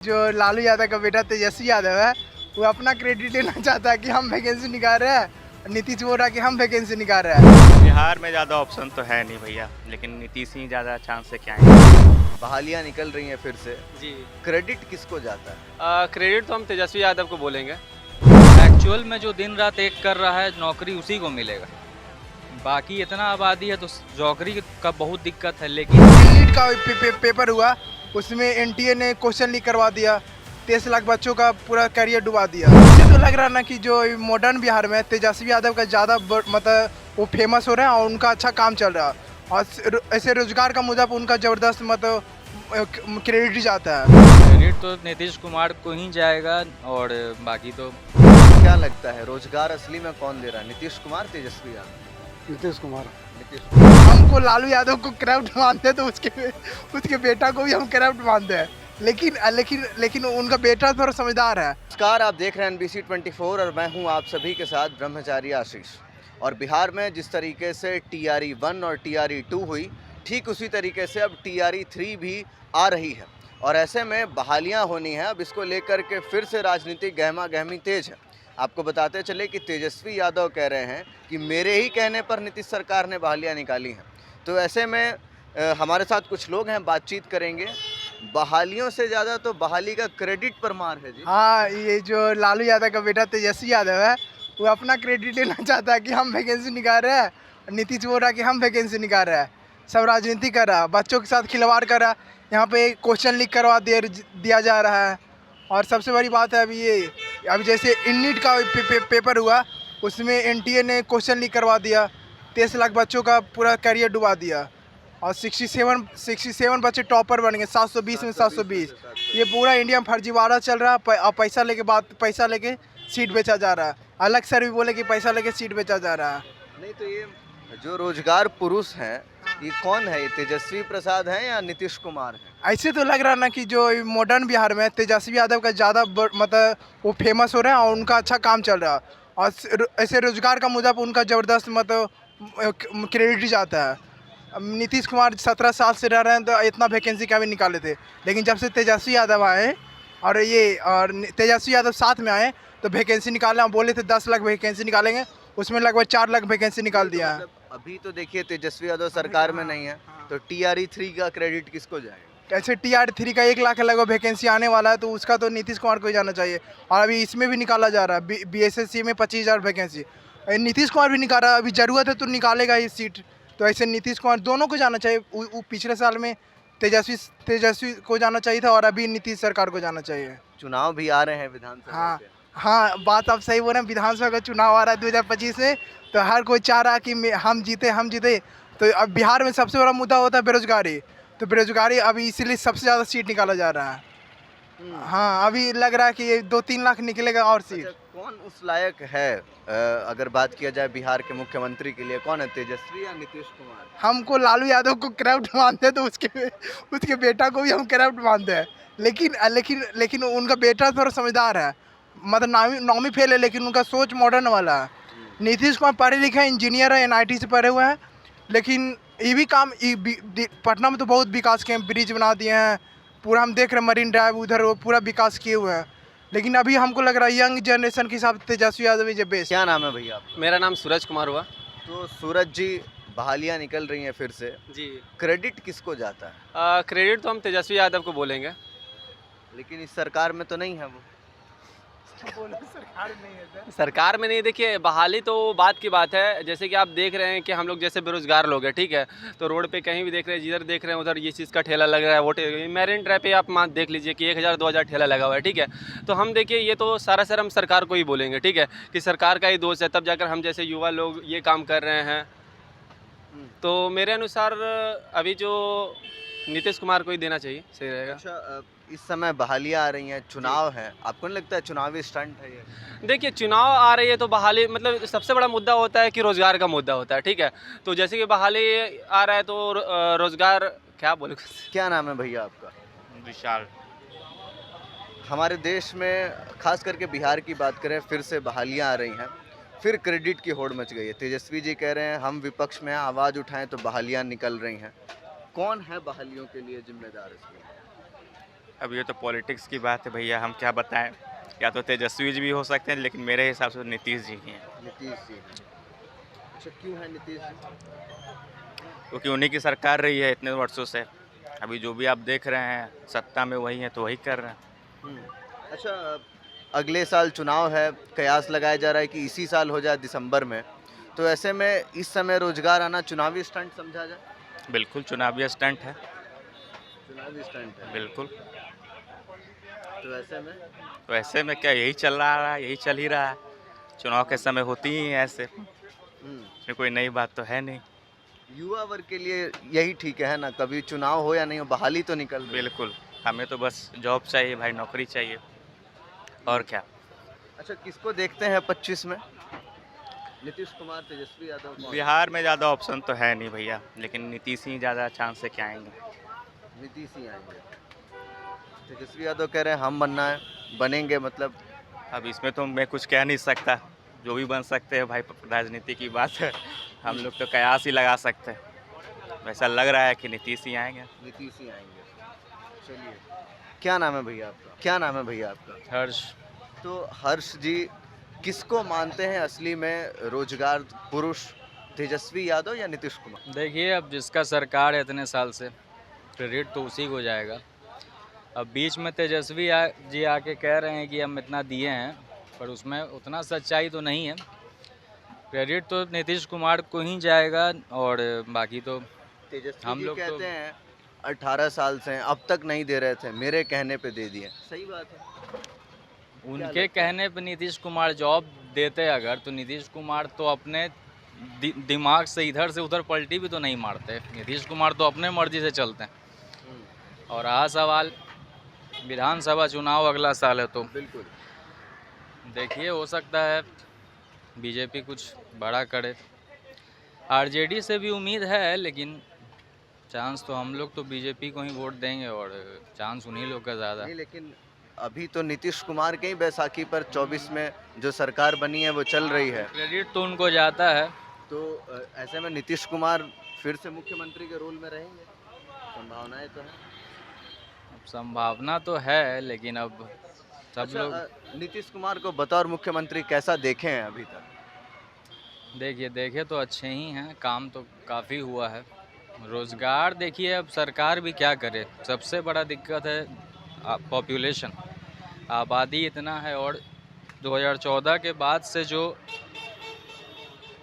जो लालू यादव का बेटा तेजस्वी यादव है वो अपना क्रेडिट लेना चाहता है कि हम वैकेंसी निकाल रहे हैं। नीतीश बोल रहा है कि हम वैकेंसी निकाल रहे हैं। बिहार में ज़्यादा ऑप्शन तो है नहीं भैया, लेकिन नीतीश ही ज़्यादा चांस है क्या है। बहालियां निकल रही हैं फिर से। जी क्रेडिट किसको जाता है? क्रेडिट तो हम तेजस्वी यादव को बोलेंगे। एक्चुअल में जो दिन रात एक कर रहा है नौकरी उसी को मिलेगा। बाकी इतना आबादी है तो नौकरी का बहुत दिक्कत है। लेकिन नीट का पेपर हुआ, उसमें एनटीए ने क्वेश्चन लीक करवा दिया, 23 लाख बच्चों का पूरा करियर डुबा दिया। मुझे तो लग रहा ना कि जो मॉडर्न बिहार में तेजस्वी यादव का ज़्यादा मतलब वो फेमस हो रहे हैं और उनका अच्छा काम चल रहा है। और ऐसे रोजगार का मुद्दा पर उनका ज़बरदस्त मतलब क्रेडिट जाता है। क्रेडिट तो नीतीश कुमार को ही जाएगा। और बाकी तो क्या लगता है रोजगार असली में कौन दे रहा है, नीतीश कुमार, तेजस्वी यादव? नीतीश कुमार। नीतीश कुमार। हमको लालू यादव को करप्ट मानते हैं तो उसके बेटा को भी हम करप्ट मानते हैं, लेकिन उनका बेटा थोड़ा समझदार है। नमस्कार, आप देख रहे हैं NBC 24 और मैं हूं आप सभी के साथ ब्रह्मचारी आशीष। और बिहार में जिस तरीके से TRE 1 और TRE 2 हुई, ठीक उसी तरीके से अब TRE 3 भी आ रही है। और ऐसे में बहालियां होनी है। अब इसको लेकर के फिर से राजनीतिक गहमा गहमी तेज है। आपको बताते चले कि तेजस्वी यादव कह रहे हैं कि मेरे ही कहने पर नीतीश सरकार ने बहालियां निकाली हैं। तो ऐसे में हमारे साथ कुछ लोग हैं, बातचीत करेंगे। बहालियों से ज़्यादा तो बहाली का क्रेडिट पर मार है जी। हाँ, ये जो लालू यादव का बेटा तेजस्वी यादव है वो अपना क्रेडिट लेना चाहता है कि हम वैकेंसी निकाल रहे हैं। नीतीश बोल रहा है कि हम वैकेंसी निकाल रहे हैं। सब राजनीति कर रहा है, बच्चों के साथ खिलवाड़ कर रहा है। यहाँ पे क्वेश्चन लीक करवा दिया जा रहा है। और सबसे बड़ी बात है अभी जैसे नीट का पेपर हुआ, उसमें एनटीए ने क्वेश्चन लीक करवा दिया, 23 लाख बच्चों का पूरा करियर डुबा दिया। और 67 बच्चे टॉपर बन गए, 720 में 720। ये पूरा इंडिया में फर्जीवाड़ा चल रहा है। और पैसा लेके सीट बेचा जा रहा है। अलग सर भी बोले कि पैसा लेके सीट बेचा जा रहा है। नहीं तो ये जो रोजगार पुरुष हैं, ये कौन है? ये तेजस्वी प्रसाद हैं या नीतीश कुमार हैं? ऐसे तो लग रहा ना कि जो मॉडर्न बिहार में तेजस्वी यादव का ज़्यादा मतलब वो फेमस हो रहे हैं और उनका अच्छा काम चल रहा है। और ऐसे रोजगार का मुद्दा पर उनका ज़बरदस्त मतलब क्रेडिट जाता है। अब नीतीश कुमार 17 साल से रह रहे हैं तो इतना वैकेंसी क्या भी निकाले थे, लेकिन जब से तेजस्वी यादव आए और तेजस्वी यादव साथ में आए तो वैकेंसी निकालना बोले थे 10 लाख वैकेंसी निकालेंगे, उसमें लगभग 4 लाख वैकेंसी निकाल दिया है। मतलब अभी तो देखिए तेजस्वी यादव सरकार में नहीं है, तो TRE 3 का क्रेडिट किसको जाएगा? ऐसे TRE 3 का 1 लाख लगभग वैकेंसी आने वाला है तो उसका तो नीतीश कुमार को ही जाना चाहिए। और अभी इसमें भी निकाला जा रहा है, BSSC में 25,000 वैकेंसी नीतीश कुमार भी निकाल रहा है। अभी ज़रूरत है तो निकालेगा ये सीट। तो ऐसे नीतीश कुमार दोनों को जाना चाहिए। पिछले साल में तेजस्वी को जाना चाहिए था और अभी नीतीश सरकार को जाना चाहिए। चुनाव भी आ रहे हैं विधानसभा हाँ के। हाँ, बात आप सही बोल रहे हैं। विधानसभा का चुनाव आ रहा है 2025 में, तो हर कोई चाह रहा है कि हम जीते। तो अब बिहार में सबसे बड़ा मुद्दा होता है बेरोजगारी। तो बेरोजगारी अभी इसीलिए सबसे ज़्यादा सीट निकाला जा रहा है। हाँ, अभी लग रहा है कि 2-3 लाख निकलेगा और सीट। अच्छा, कौन उस लायक है? अगर बात किया जाए बिहार के मुख्यमंत्री के लिए, कौन है, तेजस्वी या नीतीश कुमार? हमको लालू यादव को करप्ट मानते हैं तो उसके बेटा को भी हम करप्ट मानते हैं, लेकिन उनका बेटा थोड़ा समझदार है। मतलब नौवीं फेल है, लेकिन उनका सोच मॉडर्न वाला है। नीतीश कुमार पढ़े लिखे इंजीनियर है, NIT से पढ़े हुए हैं, लेकिन ये भी काम पटना में तो बहुत विकास किए हैं, ब्रिज बना दिए हैं, पूरा हम देख रहे हैं मरीन ड्राइव उधर वो पूरा विकास किए हुए हैं। लेकिन अभी हमको लग रहा है यंग जनरेशन के हिसाब से तेजस्वी यादव इज बेस्ट। क्या नाम है भैया आपका? मेरा नाम सूरज कुमार हुआ। तो सूरज जी, बहालियां निकल रही हैं फिर से। जी क्रेडिट किसको जाता है? क्रेडिट तो हम तेजस्वी यादव को बोलेंगे। लेकिन इस सरकार में तो नहीं है वो। सरकार में नहीं, देखिए बहाली तो बात की बात है। जैसे कि आप देख रहे हैं कि हम लोग जैसे बेरोजगार लोग हैं, ठीक है, तो रोड पे कहीं भी देख रहे हैं, जिधर देख रहे हैं उधर ये चीज़ का ठेला लग रहा है। वो मैरिन ड्राइव पे आप मान देख लीजिए कि 1,000-2,000 ठेला लगा हुआ है, ठीक है। तो हम देखिए ये तो सारा सर हम सरकार को ही बोलेंगे, ठीक है, कि सरकार का ही दोष है, तब जाकर हम जैसे युवा लोग ये काम कर रहे हैं। तो मेरे अनुसार अभी जो नीतीश कुमार को ही देना चाहिए, सही रहेगा। अच्छा, इस समय बहालियां आ रही हैं, चुनाव है, आपको नहीं लगता है चुनावी स्टंट है ये? देखिए चुनाव आ रही है तो बहाली मतलब सबसे बड़ा मुद्दा होता है कि रोज़गार का मुद्दा होता है, ठीक है। तो जैसे कि बहाली आ रहा है तो रोज़गार क्या बोले। क्या नाम है भैया आपका? विशाल। हमारे देश में खास करके बिहार की बात करें, फिर से बहालियां आ रही हैं, फिर क्रेडिट की होड़ मच गई है। तेजस्वी जी कह रहे हैं हम विपक्ष में आवाज़ उठाएं तो बहालियां निकल रही हैं। कौन है बहालियों के लिए जिम्मेदार इसमें? अब ये तो पॉलिटिक्स की बात है भैया, हम क्या बताएं। या तो तेजस्वी जी भी हो सकते हैं, लेकिन मेरे हिसाब से नीतीश जी ही हैं, नीतीश जी हैं। अच्छा, क्यों है नीतीश जी? क्योंकि उन्हीं की सरकार रही है इतने वर्षों से। अभी जो भी आप देख रहे हैं सत्ता में वही हैं तो वही कर रहे हैं। अच्छा, अगले साल चुनाव है, कयास लगाया जा रहा है कि इसी साल हो जाए दिसंबर में, तो ऐसे में इस समय रोजगार आना चुनावी स्टंट समझा जाए? बिल्कुल चुनावी स्टंट है, चुनावी स्टंट है। बिल्कुल। तो ऐसे में तो ऐसे में क्या यही चल रहा है, यही चल ही रहा है। चुनाव के समय होती ही हैं ऐसे, इसमें कोई नई बात तो है नहीं। युवा वर्ग के लिए यही ठीक है ना, कभी चुनाव हो या नहीं हो, बहाली तो निकल रही है। बिल्कुल, हमें तो बस जॉब चाहिए भाई, नौकरी चाहिए, और क्या। अच्छा, किसको देखते हैं 25 में? नीतीश कुमार, तेजस्वी यादव, कौन? बिहार में ज़्यादा ऑप्शन तो है नहीं भैया, लेकिन नीतीश ही ज़्यादा चांस है कि आएंगे। नीतीश ही आएंगे। तेजस्वी यादव कह रहे हैं हम बनना है, बनेंगे मतलब? अब इसमें तो मैं कुछ कह नहीं सकता, जो भी बन सकते हैं भाई, राजनीति की बात है। हम लोग तो कयास ही लगा सकते हैं। वैसा लग रहा है कि नीतीश ही आएंगे। नीतीश ही आएंगे। चलिए, क्या नाम है भैया आपका? क्या नाम है भैया आपका? हर्ष। तो हर्ष जी, किसको मानते हैं असली में रोजगार पुरुष, तेजस्वी यादव या नीतीश कुमार? देखिए, अब जिसका सरकार है इतने साल से, क्रेडिट तो उसी को जाएगा। अब बीच में तेजस्वी जी आके कह रहे हैं कि हम इतना दिए हैं, पर उसमें उतना सच्चाई तो नहीं है। क्रेडिट तो नीतीश कुमार को ही जाएगा, और बाकी तो तेजस्वी हम जी लोग तो कहते हैं 18 साल से हैं, अब तक नहीं दे रहे थे, मेरे कहने पे दे दिए। सही बात है। उनके कहने पे नीतीश कुमार जॉब देते अगर, तो नीतीश कुमार तो अपने दिमाग से इधर से उधर पलटी भी तो नहीं मारते। नीतीश कुमार तो अपने मर्जी से चलते हैं। और रहा सवाल विधानसभा चुनाव अगला साल है, तो बिल्कुल। देखिए, हो सकता है बीजेपी कुछ बड़ा करे। आरजेडी से भी उम्मीद है, लेकिन चांस तो हम लोग तो बीजेपी को ही वोट देंगे, और चांस उन्हीं लोग का ज़्यादा। नहीं, लेकिन अभी तो नीतीश कुमार के ही बैसाखी पर 24 में जो सरकार बनी है वो चल रही है, क्रेडिट तो उनको जाता है। तो ऐसे में नीतीश कुमार फिर से मुख्यमंत्री के रोल में रहेंगे? संभावनाएं तो है। अब संभावना तो है, लेकिन अब सब अच्छा, लोग नीतीश कुमार को बतौर मुख्यमंत्री कैसा देखे हैं अभी तक? देखे तो अच्छे ही हैं, काम तो काफ़ी हुआ है। रोज़गार देखिए, अब सरकार भी क्या करे, सबसे बड़ा दिक्कत है पॉपुलेशन, आबादी इतना है, और 2014 के बाद से जो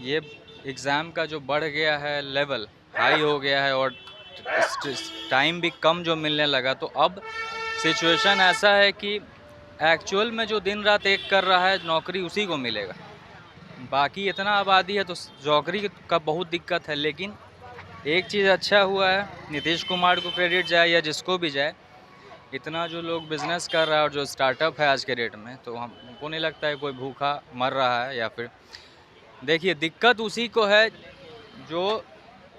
ये एग्ज़ाम का जो बढ़ गया है लेवल, हाई हो गया है, और टाइम भी कम जो मिलने लगा, तो अब सिचुएशन ऐसा है कि एक्चुअल में जो दिन रात एक कर रहा है नौकरी उसी को मिलेगा। बाकी इतना आबादी है तो नौकरी का बहुत दिक्कत है। लेकिन एक चीज़ अच्छा हुआ है, नीतीश कुमार को क्रेडिट जाए या जिसको भी जाए, इतना जो लोग बिज़नेस कर रहा है और जो स्टार्टअप है आज के डेट में, तो हमको नहीं लगता है कोई भूखा मर रहा है। या फिर देखिए, दिक्कत उसी को है जो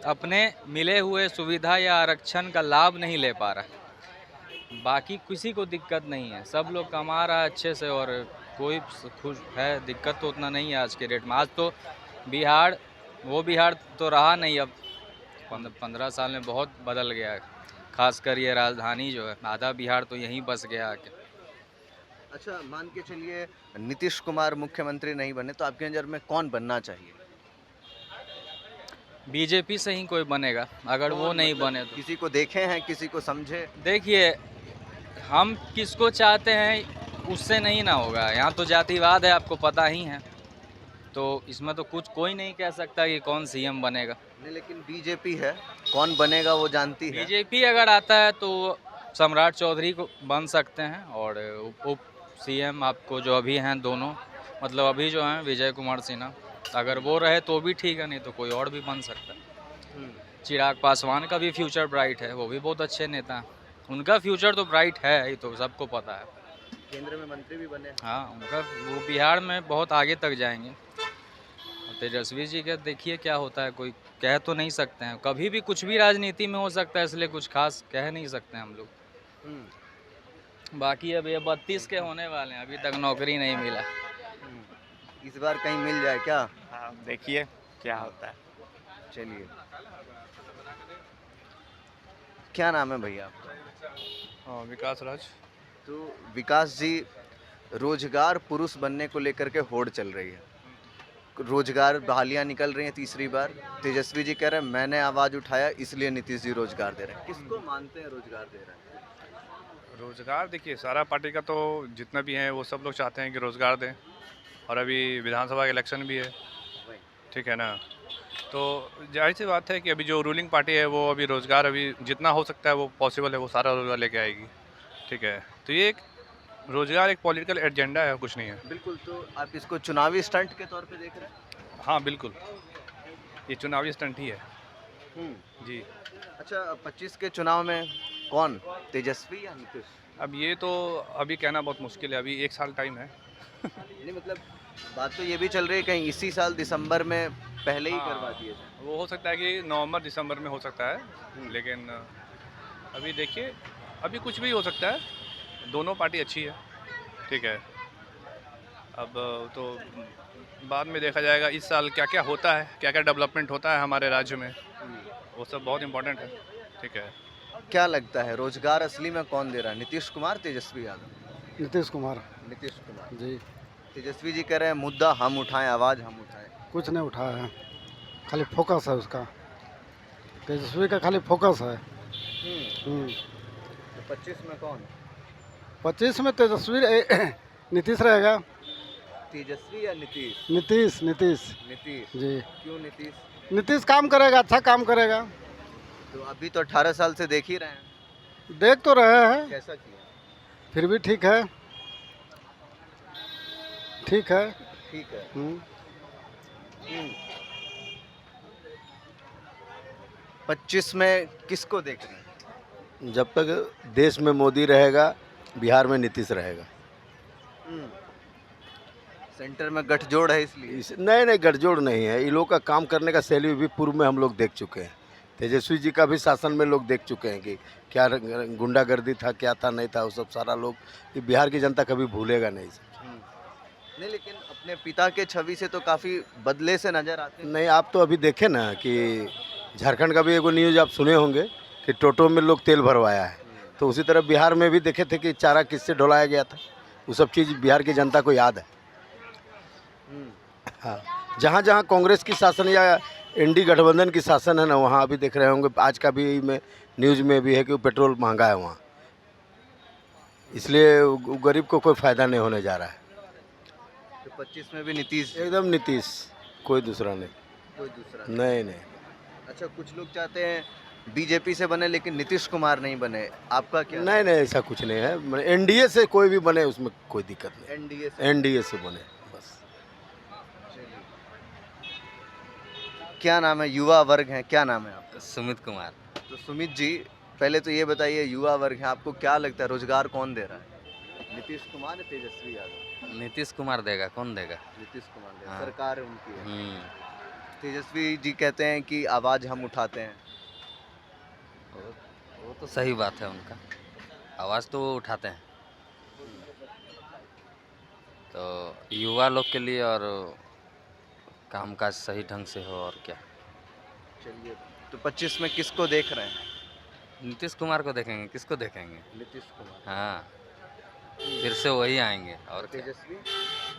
अपने मिले हुए सुविधा या आरक्षण का लाभ नहीं ले पा रहा है। बाकी किसी को दिक्कत नहीं है, सब लोग कमा रहा है अच्छे से, और कोई खुश है, दिक्कत तो उतना नहीं है आज के डेट में। आज तो बिहार, वो बिहार तो रहा नहीं, अब 15 साल में बहुत बदल गया है। खासकर ये राजधानी जो है, आधा बिहार तो यहीं बस गया आके। अच्छा, मान के चलिए नीतीश कुमार मुख्यमंत्री नहीं बने तो आपके नज़र में कौन बनना चाहिए? बीजेपी से ही कोई बनेगा, अगर वो कौन, नहीं मतलब बने तो। किसी को देखे हैं, किसी को समझे? देखिए, हम किसको चाहते हैं उससे नहीं ना होगा, यहाँ तो जातिवाद है, आपको पता ही है, तो इसमें तो कुछ कोई नहीं कह सकता कि कौन सीएम बनेगा। नहीं, लेकिन बीजेपी है, कौन बनेगा वो जानती है। बीजेपी अगर आता है तो सम्राट चौधरी को बन सकते हैं, और उप सीएम आपको जो अभी हैं दोनों, मतलब अभी जो हैं विजय कुमार सिन्हा, अगर वो रहे तो भी ठीक है, नहीं तो कोई और भी बन सकता है। चिराग पासवान का भी फ्यूचर ब्राइट है, वो भी बहुत अच्छे नेता हैं, उनका फ्यूचर तो ब्राइट है, ये तो सबको पता है। केंद्र में मंत्री भी बने। हाँ, उनका वो बिहार में बहुत आगे तक जाएंगे। और तेजस्वी जी का देखिए क्या होता है, कोई कह तो नहीं सकते हैं, कभी भी कुछ भी राजनीति में हो सकता है, इसलिए कुछ खास कह नहीं सकते हैं हम लोग। बाकी अब ये 32 के होने वाले हैं, अभी तक नौकरी नहीं मिला। इस बार कहीं मिल जाए क्या? हाँ, देखिए क्या होता है। चलिए, क्या नाम है भैया आपका? हाँ, विकास राज। तो विकास जी, रोजगार पुरुष बनने को लेकर के होड़ चल रही है, रोजगार बहालियां निकल रही हैं तीसरी बार। तेजस्वी जी कह रहे हैं मैंने आवाज उठाया इसलिए नीतीश जी रोजगार दे रहे हैं। किसको मानते हैं रोजगार दे रहे हैं? रोजगार देखिए, सारा पार्टी का तो जितना भी है वो सब लोग चाहते हैं कि रोजगार दें, और अभी विधानसभा का इलेक्शन भी है, ठीक है ना। तो जाहिर सी बात है कि अभी जो रूलिंग पार्टी है वो अभी रोजगार, अभी जितना हो सकता है वो पॉसिबल है वो सारा रोजगार लेके आएगी, ठीक है। तो ये एक रोजगार एक पॉलिटिकल एजेंडा है, कुछ नहीं है। बिल्कुल। तो आप इसको चुनावी स्टंट के तौर पे देख रहे हैं? हाँ बिल्कुल, ये चुनावी स्टंट ही है जी। अच्छा, 25 के चुनाव में कौन, तेजस्वी या नीतीश? अब ये तो अभी कहना बहुत मुश्किल है, अभी 1 साल टाइम है। नहीं मतलब बात तो ये भी चल रही है कहीं इसी साल दिसंबर में पहले ही करवा दिए जाए। वो हो सकता है कि नवंबर दिसंबर में हो सकता है, लेकिन अभी देखिए, अभी कुछ भी हो सकता है। दोनों पार्टी अच्छी है, ठीक है। अब तो बाद में देखा जाएगा इस साल क्या क्या होता है, क्या क्या डेवलपमेंट होता है हमारे राज्य में, वो सब बहुत इम्पोर्टेंट है, ठीक है। क्या लगता है रोजगार असली में कौन दे रहा है, नीतीश कुमार, तेजस्वी यादव? नीतीश कुमार नीतीश कुमार जी। तेजस्वी जी कह रहे हैं मुद्दा हम उठाएं, आवाज हम उठाएं। कुछ नहीं उठाया है, खाली फोकस है उसका, तेजस्वी का खाली फोकस है। तो 25 में कौन? 25 में तेजस्वी नीतीश रहेगा। तेजस्वी या नीतीश? नीतीश नीतीश नीतीश जी। क्यों नीतीश? नीतीश काम करेगा, अच्छा काम करेगा। तो अभी तो 18 साल से देख ही रहे हैं, देख तो रहे हैं, कैसा किया? फिर भी ठीक है, ठीक है। ठीक है। 25 में किसको देख रहे हैं? जब तक देश में मोदी रहेगा, बिहार में नीतीश रहेगा। सेंटर में गठजोड़ है इसलिए? नहीं गठजोड़ नहीं है, ये लोग का काम करने का शैली भी पूर्व में हम लोग देख चुके हैं। तेजस्वी जी का भी शासन में लोग देख चुके हैं कि क्या गुंडागर्दी था, क्या था, नहीं था, वो सब सारा लोग, ये बिहार की जनता कभी भूलेगा नहीं। नहीं, लेकिन अपने पिता के छवि से तो काफ़ी बदले से नजर आते हैं। नहीं, आप तो अभी देखे ना कि झारखंड का भी एगो न्यूज़ आप सुने होंगे कि टोटो में लोग तेल भरवाया है, तो उसी तरह बिहार में भी देखे थे कि चारा किससे ढुलाया गया था, वो सब चीज़ बिहार की जनता को याद है। हाँ, जहाँ जहाँ कांग्रेस की शासन या एनडी गठबंधन की शासन है ना, वहाँ अभी देख रहे होंगे, आज का भी में न्यूज़ में भी है कि पेट्रोल महंगा है वहाँ, इसलिए गरीब को कोई फ़ायदा नहीं होने जा रहा है। तो 25 में भी नीतीश? एकदम नीतीश, कोई दूसरा नहीं। कोई दूसरा नहीं। अच्छा, कुछ लोग चाहते हैं बीजेपी से बने लेकिन नीतीश कुमार नहीं बने, आपका क्या? नहीं ऐसा कुछ नहीं है, एनडीए से कोई भी बने उसमें कोई दिक्कत नहीं। एनडीए से बने बस। क्या नाम है? युवा वर्ग है, क्या नाम है आपका? सुमित कुमार। तो सुमित जी, पहले तो ये बताइए, युवा वर्ग है, आपको क्या लगता है रोजगार कौन दे रहा है, नीतीश कुमार या तेजस्वी यादव? नीतीश कुमार देगा, कौन देगा? नीतीश कुमार देगा, हाँ। सरकार उनकी है। तेजस्वी जी कहते हैं कि आवाज़ हम उठाते हैं। वो तो सही बात है, उनका आवाज़ तो वो उठाते हैं, तो युवा लोग के लिए और कामकाज सही ढंग से हो, और क्या। चलिए, तो 25 में किसको देख रहे हैं? नीतीश कुमार को देखेंगे, किसको देखेंगे? नीतीश कुमार। हाँ, फिर से वही आएंगे। और क्या? तेजस्वी?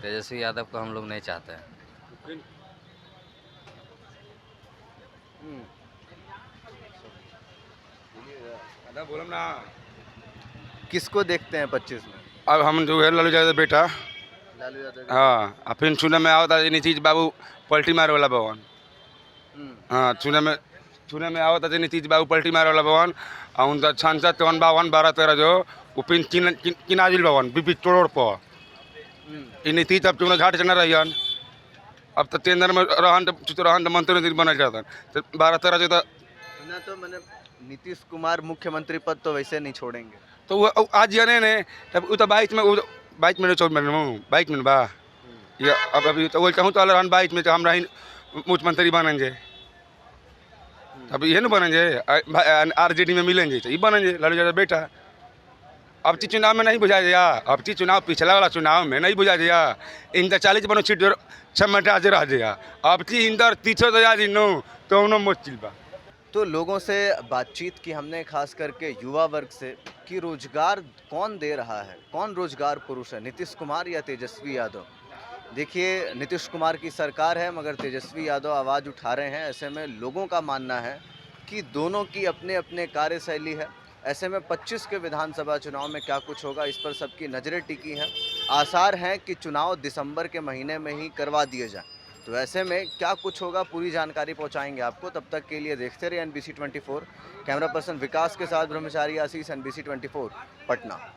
तेजस्वी यादव को हम लोग नहीं चाहते हैं। बोलम ना, किसको देखते हैं 25 में? अब हम जो है लालू यादव बेटा, लालू यादव। हाँ, अब फिर चुनाव में आओ था नीतीश बाबू पलटी मारे वाला भवन। हाँ, चुनाव में आओ था नीतीश बाबू पलटी मारे वाला भवन, और उनका सांसद 52 12 13 जो उपिन किनाजिल भवन बीपी तोड़ पर नीतीश अब चुनाव घाट चना रही, अब तो केंद्र में रहन तो मंत्री बनल जाता, तो 12 13 जो ना, तो मैंने नीतीश कुमार मुख्यमंत्री पद तो वैसे नहीं छोड़ेंगे, तो वो आज जाने ने तब वो तो 22 में 22 में बा या अब अभी तो बोलता हूँ तो रहन 22 में तो हम रही मुख्यमंत्री बनेंगे, अब ये न बनेंगे, आरजेडी में मिलेंगे तो ये बनेंगे लालू यादव बेटा। अब ती चुनाव में नहीं बुझा दिया, अब ती चुनाव पिछला वाला चुनाव में नहीं बुझा दिया, इंदर 40 बनो सीट छमटा आज रह दिया, अब ती इंदर 300 नो तो उन्होंने मोचिल बा। तो लोगों से बातचीत की हमने, खास करके युवा वर्ग से, कि रोजगार कौन दे रहा है, कौन रोजगार पुरुष है, नीतीश कुमार या तेजस्वी यादव। देखिए, नीतीश कुमार की सरकार है मगर तेजस्वी यादव आवाज़ उठा रहे हैं। ऐसे में लोगों का मानना है कि दोनों की अपने अपने कार्यशैली है। ऐसे में 25 के विधानसभा चुनाव में क्या कुछ होगा, इस पर सबकी नज़रें टिकी हैं। आसार हैं कि चुनाव दिसंबर के महीने में ही करवा दिए जाए। तो ऐसे में क्या कुछ होगा, पूरी जानकारी पहुंचाएंगे आपको। तब तक के लिए देखते रहिए NBC 24। कैमरा पर्सन विकास के साथ ब्रह्मचारी आशीष, NBC 24 पटना।